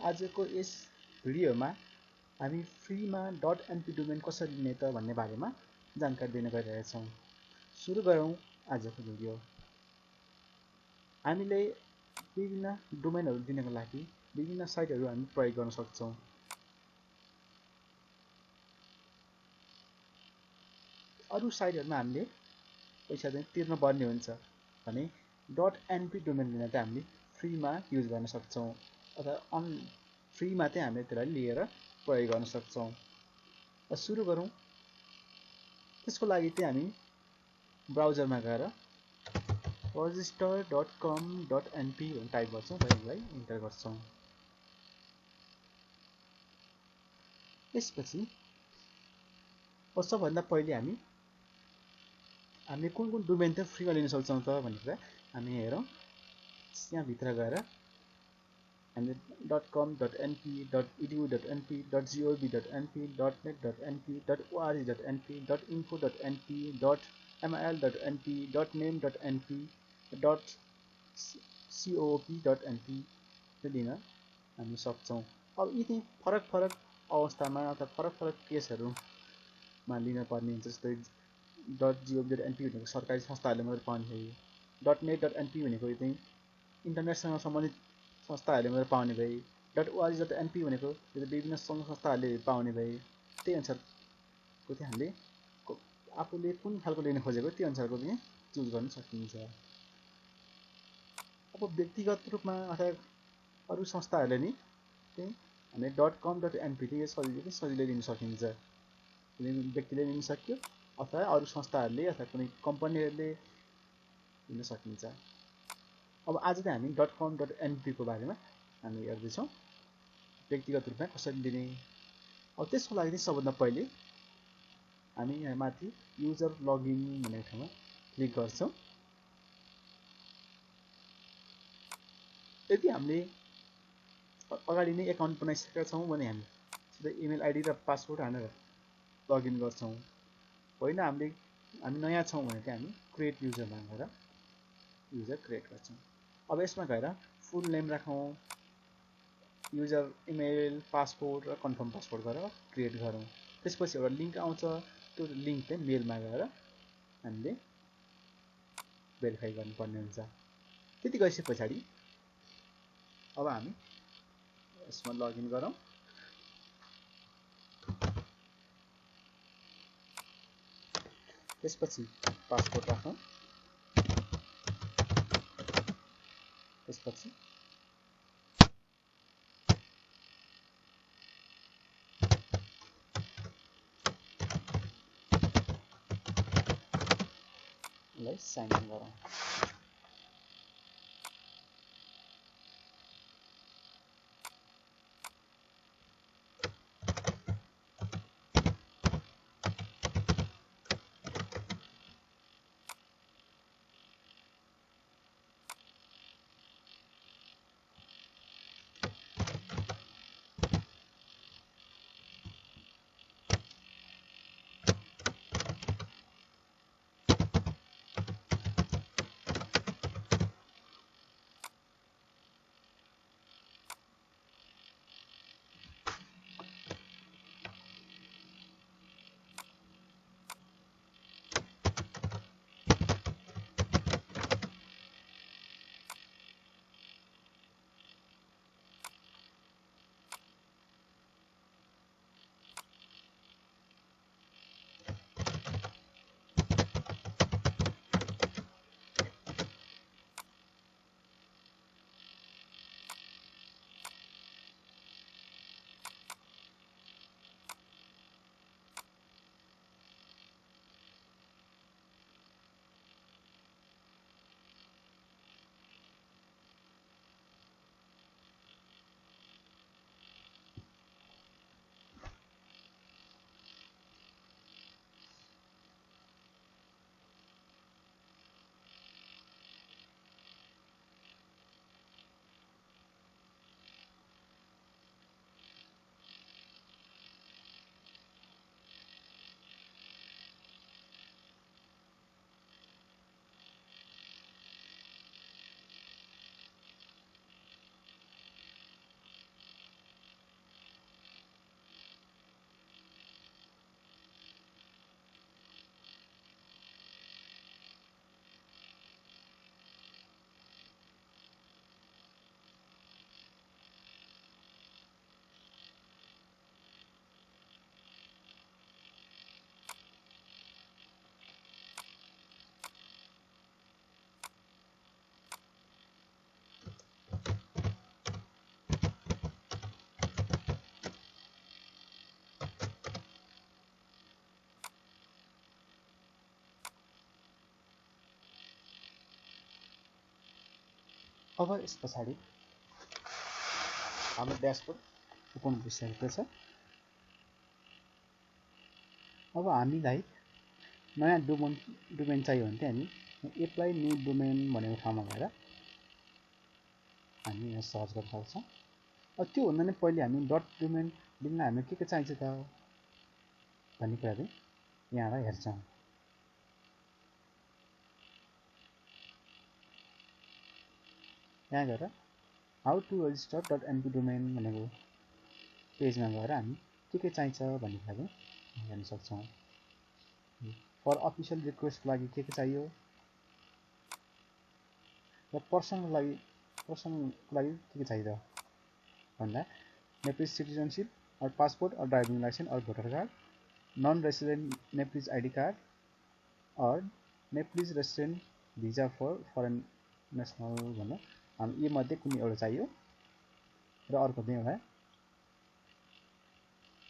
आजको यस भिडियोमा हामी फ्रीमा .np डोमेन कसरी लिने त भन्ने बारेमा जानकारी दिन गइरहेका छौं। सुरु गरौँ आजको भिडियो। हामीले विभिन्न डोमेनहरु दिनको लागि विभिन्न साइटहरु हामी प्रयोग गर्न सक्छौं। अरु साइटहरुमा हामीले पैसा चाहिँ तिर्न पर्ने हुन्छ भने .np डोमेन लिन चाहिँ हामीले फ्रीमा युज गर्न सक्छौं अथवा फ्रीमा चाहिँ हामीले त्यसलाई लिएर प्रयोग गर्न सक्छौं। सुरु गरौँ। त्यसको लागि चाहिँ हामी ब्राउजरमा गएर register.com.np भनेर टाइप गर्छौं र यसलाई इन्टर गर्छौं। त्यसपछि सबभन्दा पहिले हामीले कुन डोमेन चाहिँ फ्रीमा लिन सक्छौं त भनेर हामी हेरौं। यहाँ भित्र गएर हामीले .com.np, .edu.np, .gov.np, .net.np, .org.np, .info.np, .mil.np, .name.np, .coop.np लिन हामी सक्छौं। अब यी चाहिँ फरक अवस्थामा अथवा फरक केसहरुमा लिन पर्ने हुन्छ। जस्तै .gov.np भनेको सरकारी संस्थाहरुले मात्र पाउने भए, .net.np भनेको चाहिँ इन्टरनेटसँग सम्बन्धित संस्थाहरुले मात्र पाउने भए, .org.np भनेको विभिन्न संघ संस्थाहरुले पाउने भए, त्यही अनुसारको चाहिँ हामीले आफूले कुन खालको लिन खोजेको त्यो अनुसारको चाहिँ चुज गर्न सकिन्छ। अब व्यक्तिगत रूपमा अथवा अरु संस्थाहरुले नि चाहिँ हामीले .com.np चाहिँ सजिलै लिन सकिन्छ। व्यक्तिले लिन सक्यो अथवा अरु संस्थाहरुले अथवा कुनै कम्पनीहरुले लिन सकिन्छ। अब आज चाहिँ हामी .com.np को बारेमा हामी हेर्दै छौं। व्यक्तिगत रूपमा कसरी लिने। अब त्यसको लागि चाहिँ सबभन्दा पहिले हामी यहाँ माथि युजर लगइन भन्ने ठाउँमा क्लिक गर्छौं। यदि हामीले अगाडि नै एकाउन्ट बनाइसकेका छौं भने हामी सिधै इमेल आइडी र पासवर्ड हालेर लगइन गर्छौं। होइन हामी नयाँ छौं भने चाहिँ हामी क्रिएट युजरमा गएर युजर क्रिएट गर्छौं। अब यसमा गएर फुल नेम राखौं, युजर इमेल, पासवर्ड र कन्फर्म पासवर्ड गरेर क्रिएट गरौँ। त्यसपछि एउटा लिंक आउँछ, त्यो लिंक चाहिँ मेलमा गएर हामीले भेरिफाई गर्नुपर्ने हुन्छ। त्यति गरिसकेपछि अब हामी यसमा लगइन गरौँ। त्यसपछि पासवर्ड राखौं। त्यसपछि यसलाई साइन इन गरौँ। अब यस पछाडि हाम्रो ड्यासबोर्ड ओपन भइसकेको छ। अब हामीलाई नयाँ डोमेन चाहियो भने चाहिँ हामी एप्लाई न्यू डोमेन भनेको ठाउँमा गएर हामी यहाँ सर्च गर्न सक्छौँ। अब त्यो भन्दा नि पहिले हामी डट डोमेन लिन हामीलाई के चाहिन्छ त भन्ने कुरा चाहिँ यहाँलाई हेर्छौँ। यहाँ गएर how to register dot NP domain भनेको पेजमा गएर हामी के चाहिन्छ भन्ने कुरा चाहिँ हेर्न सक्छौँ। फर अफिसियल रिक्वेस्टको लागि के चाहियो र पर्सनको लागि के चाहियो त भन्दा नेप्लिज सिटिजनशिप और पासपोर्ट और ड्राइभिङ लाइसेन्स और voter card, non resident Nepalese ID card और Nepalese resident visa for foreign national भन्दा हामी यी मध्ये कुनै एउटा चाहियो र अर्को चाहिँ एउटा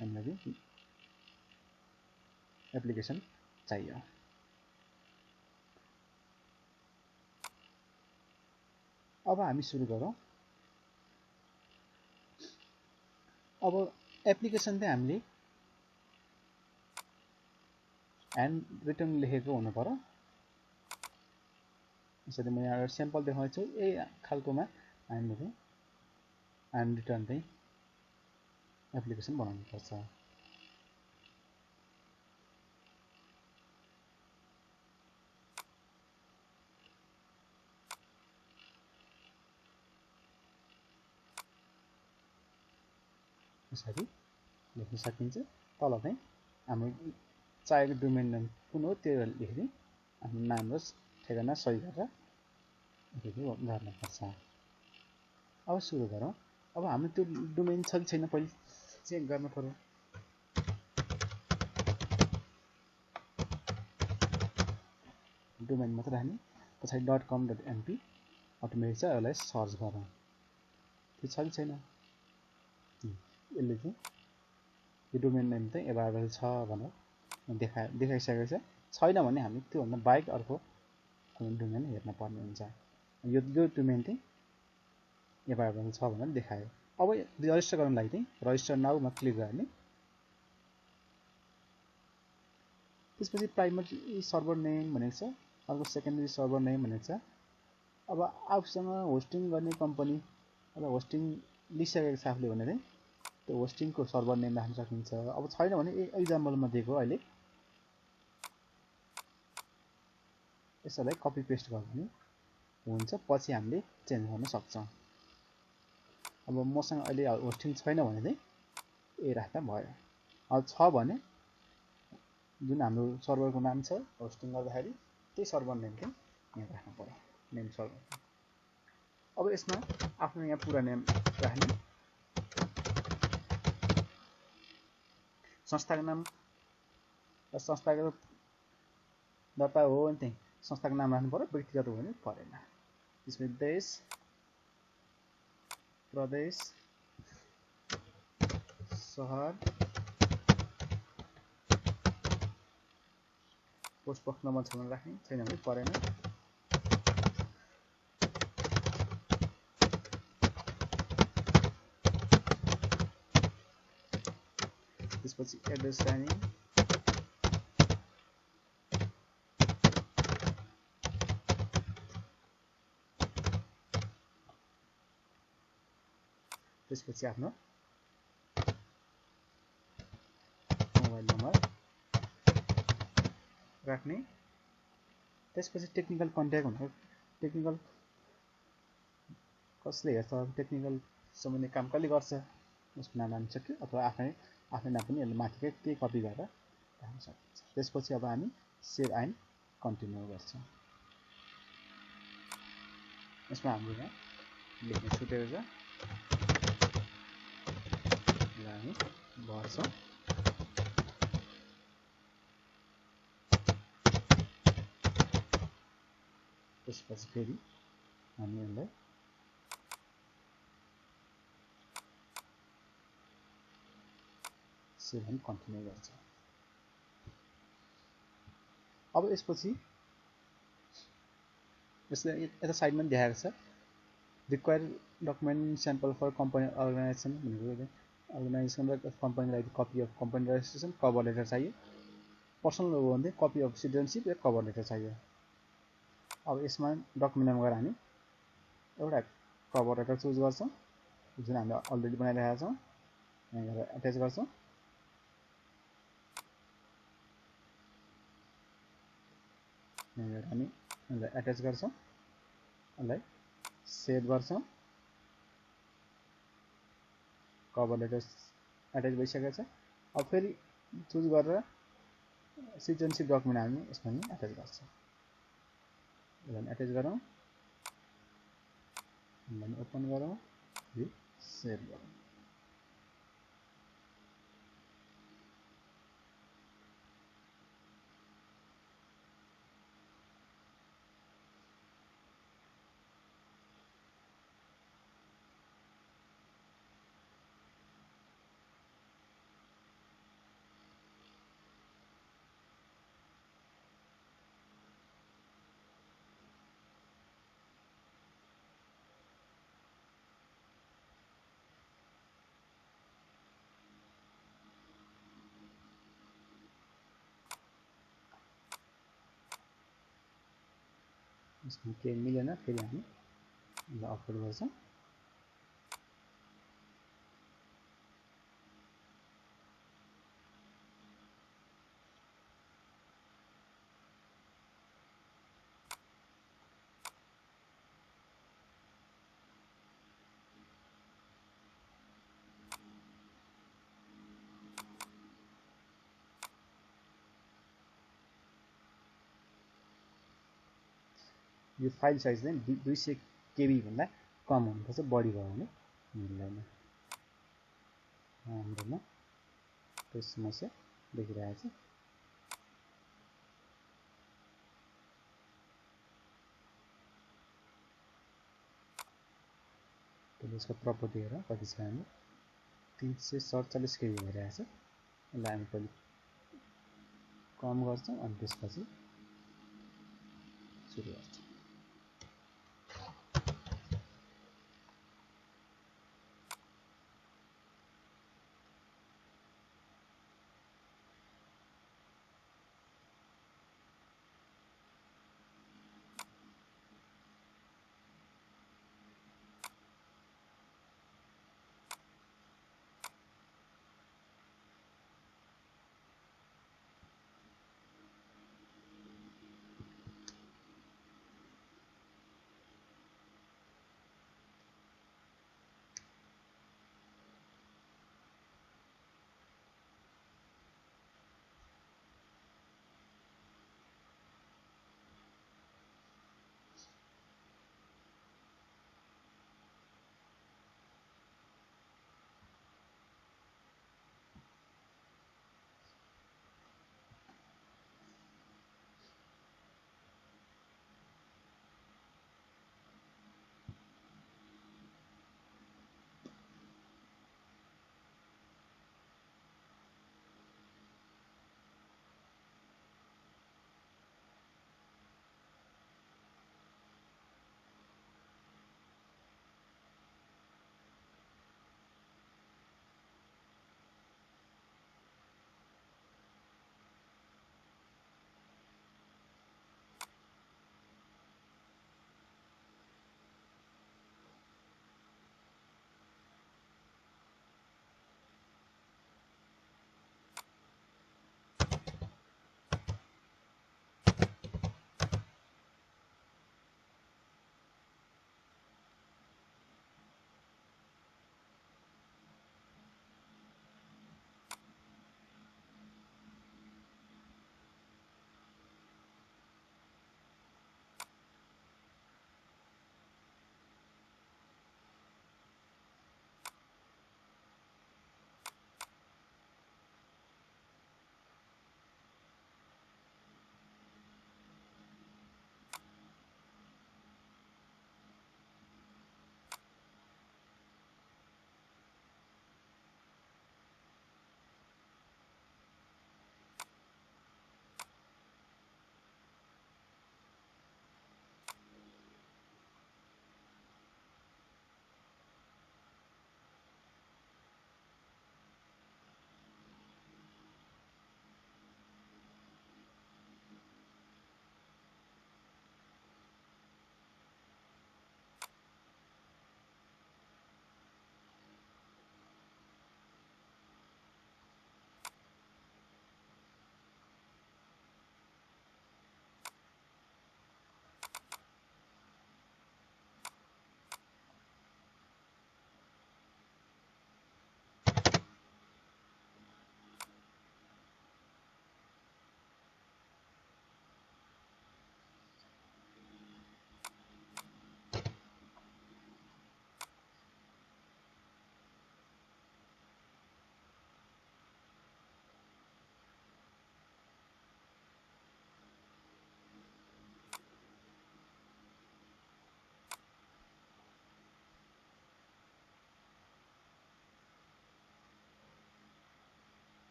हामीलाई एप्लिकेसन चाहियो। अब हामी सुरु गरौँ। अब एप्लिकेसन चाहिँ हामीले ह्यान्ड रिटन लेखेको हुनु पर्यो। यसरी म यहाँ स्याम्पल देखाउँछु। यही खालकोमा हामीले ह्यान्ड रिटन चाहिँ एप्लिकेसन बनाउनु पर्छ। यसरी लेख्न सकिन्छ। तल चाहिँ हाम्रो चाहेको डोमेन नेम कुन हो त्यो लेख्दै आफ्नो नाम र ठेगाना सही गरेर गर्नुपर्छ। अब सुरु गरौँ। अब हाम्रो त्यो डोमेन छ कि छैन पहिले चेक गर्न पर्यो। डोमेन मात्र राख्ने, पछाडि .com.np अटोमेटिक छ, यसलाई सर्च गरौँ त्यो छ कि छैन। यसले चाहिँ यो डोमेन नेम चाहिँ एभाइलेबल छ भनेर देखाइसकेको छ। छैन भने हामी त्योभन्दा बाहेक अर्को कुनै डोमेन हेर्न पर्ने हुन्छ। यो डोमेन चाहिँ एभाइलेबल छ भनेर देखायो। अब रजिस्टर गर्नको लागि चाहिँ रजिस्टर नाउमा क्लिक गर्ने। त्यसपछि प्राइमरी सर्भर नेम भनेको छ, अर्को सेकेन्डरी सर्भर नेम भनेको छ। अब आफूसँग होस्टिङ गर्ने कम्पनी अथवा होस्टिङ लिइसकेको छ आफूले भने चाहिँ त्यो होस्टिङको सर्भर नेम राख्न सकिन्छ। अब छैन भने एक्जाम्पलमा दिएको अहिले यसलाई कपी पेस्ट गर्ने हुन्छ, पछि हामीले चेन्ज गर्न सक्छौँ। अब मसँग अहिले होस्टिङ छैन भने चाहिँ ए राख्दा भयो। अब छ भने जुन हाम्रो सर्भरको नाम छ होस्टिङ गर्दाखेरि त्यही सर्भर नेम चाहिँ यहाँ राख्नु पर्यो, नेम सर्भर। अब यसमा आफ्नो यहाँ पुरा नेम राख्ने, संस्थाको नाम र संस्थाको दर्ता हो भने चाहिँ संस्थाको नाम राख्नु पर्यो, व्यक्तिगत हो भने परेन। त्यसपछि देश, प्रदेश, सहर, पोस्ट बक्स नम्बर छ भने राख्ने, छैन भने परेन। त्यसपछि एड्रेस राख्ने, त्यसपछि आफ्नो मोबाइल नम्बर राख्ने। त्यसपछि टेक्निकल कन्ट्याक्ट हुन्छ, टेक्निकल कसले हेर्छ, टेक्निकल सम्बन्धी काम कसले गर्छ उसको नाम राख्न सक्यो, अथवा आफ्नै नाम पनि यसले माथिकै त्यही कपी गरेर राख्न सकिन्छ। त्यसपछि अब हामी सेभ एन्ड कन्टिन्यू गर्छौँ। यसमा हाम्रो यहाँ लेख्न छुटेको छ, हामी भर्छौँ। त्यसपछि फेरि हामी यसलाई सेभ एन्ड कन्टिन्यू गर्छ। अब यसपछि यसले यता साइडमा देखाएको छ require document sample for company organisation भनेको अर्गनाइजेसन र कम्पनीलाई copy of company registration cover letter चाहियो पर्सनल हो भने कपी अफ सिटिजनसिप र कभर लेटर चाहियो अब यसमा डकुमेन्टमा गएर हामी एउटा कभर लेटर चुज गर्छौं जुन हामीले अलरेडी बनाइरहेका छौं यहाँ गएर एट्याच गर्छौं यहाँ गएर हामी यसलाई एट्याच गर्छौं यसलाई सेभ गर्छौं कभर लेटर एट्याच भइसकेको छ अब फेरि चुज गरेर सिटिजनसिप डकुमेन्ट हामी यसमा नि एट्याच गर्छौं यसलाई एट्याच गरौँ यसलाई ओपन गरौँ फेरि सेभ गरौँ यसमा केही मिलेन फेरि हामी यसलाई अपलोड गर्छौं यो फाइल साइज चाहिँ 200 केबी भन्दा कम हुनुपर्छ बढी भयो भने मिल्दैन हाम्रोमा त्यो समस्या देखिरहेको छ त्यसको प्रपर्टी हेर कति छ हामी 347 केबी भइरहेको छ यसलाई हामी पनि कम गर्छौं अनि त्यसपछि सुरु गर्छौं